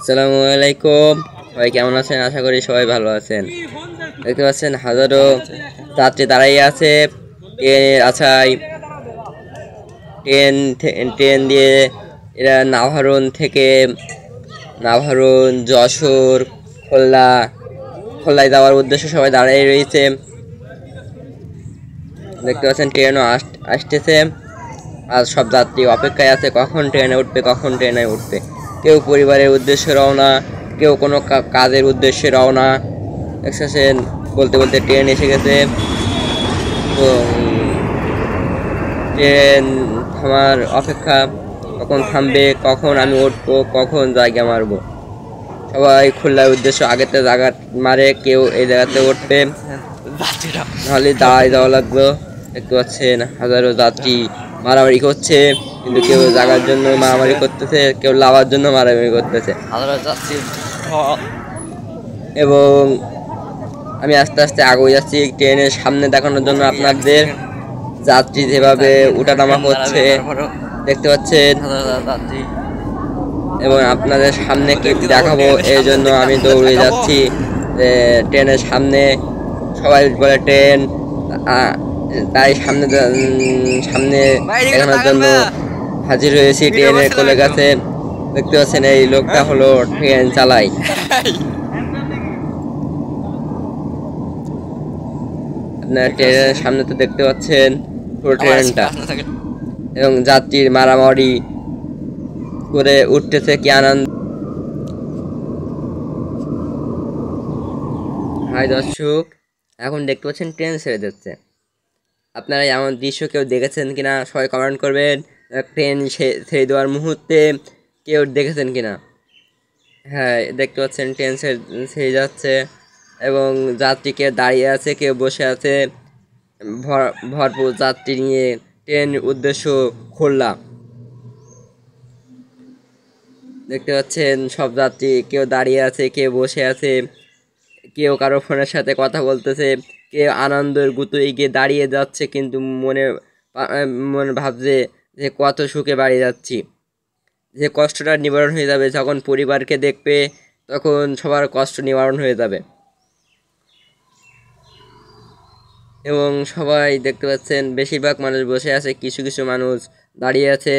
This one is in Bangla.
আসসালামু আলাইকুম। সবাই কেমন আছেন? আশা করি সবাই ভালো আছেন। দেখতে পাচ্ছেন হাজারো যাত্রী দাঁড়াই আছে ট্রেনের আশায়। ট্রেন দিয়ে এরা নাভারণ যশোর খুলনায় যাওয়ার উদ্দেশ্যে সবাই দাঁড়িয়ে রয়েছে। দেখতে পাচ্ছেন ট্রেনও আসতেছে আর সব যাত্রী অপেক্ষায় আছে কখন ট্রেনে উঠবে। কেউ পরিবারের উদ্দেশ্যে রওনা, কেউ কোনো কাজের উদ্দেশ্যে রওনা। দেখছেন বলতে বলতে ট্রেন এসে গেছে। তো ট্রেন থামার অপেক্ষা, কখন থামবে, কখন আমি উঠবো, কখন জায়গা মারবো। সবাই খুলনার উদ্দেশ্য আগেতে জায়গা মারে, কেউ এই জায়গাতে উঠবে, নাহলে দাঁড়ায় যাওয়া লাগলো। দেখতে পাচ্ছেন হাজারো যাত্রী মারামারি করছে, কিন্তু কেউ জায়গার জন্য মারামারি করতেছে, কেউ লাভার জন্য মারামারি করতেছে। এবং আমি আস্তে আস্তে আগে যাচ্ছি ট্রেনের সামনে দেখানোর জন্য আপনাদের যাত্রী যেভাবে উঠানামা করছে দেখতে পাচ্ছেন, এবং আপনাদের সামনে কি দেখাবো এই জন্য আমি দৌড়ে যাচ্ছি ট্রেনের সামনে। সবাই বলে ট্রেন, তাই সামনে দেখানোর জন্য হাজির হয়েছি ট্রেনের কোলে কাছে। দেখতে পাচ্ছেন এই লোকটা হলো ট্রেন চালায়। আপনার ট্রেনের সামনে তো দেখতে পাচ্ছেন পুরো ট্রেনটা, এবং যাত্রীর মারামারি করে উঠতেছে কি আনন্দ। হাই দর্শক, এখন দেখতে পাচ্ছেন ট্রেন ছেড়ে দিচ্ছে। আপনারা এমন দৃশ্য কেউ দেখেছেন কিনা সবাই কমেন্ট করবেন। ট্রেন ছেড়ে দেওয়ার মুহূর্তে কেউ দেখেছেন কিনা? হ্যাঁ, দেখতে পাচ্ছেন ট্রেন ছেড়ে যাচ্ছে এবং যাত্রী কেউ দাঁড়িয়ে আছে, কেউ বসে আছে। ভরপুর যাত্রী নিয়ে ট্রেন উদ্দেশ্য খুলনা। দেখতে পাচ্ছেন সব যাত্রী কেউ দাঁড়িয়ে আছে, কেউ বসে আছে, কেউ কারো ফোনের সাথে কথা বলতেছে, কেউ আনন্দের গুতো এগিয়ে দাঁড়িয়ে যাচ্ছে, কিন্তু মনে মনে ভাবছে যে কত সুখে বাড়ি যাচ্ছি। যে কষ্টটা নিবারণ হয়ে যাবে যখন পরিবারকে দেখবে, তখন সবার কষ্ট নিবারণ হয়ে যাবে। এবং সবাই দেখতে পাচ্ছেন বেশিরভাগ মানুষ বসে আছে, কিছু কিছু মানুষ দাঁড়িয়ে আছে।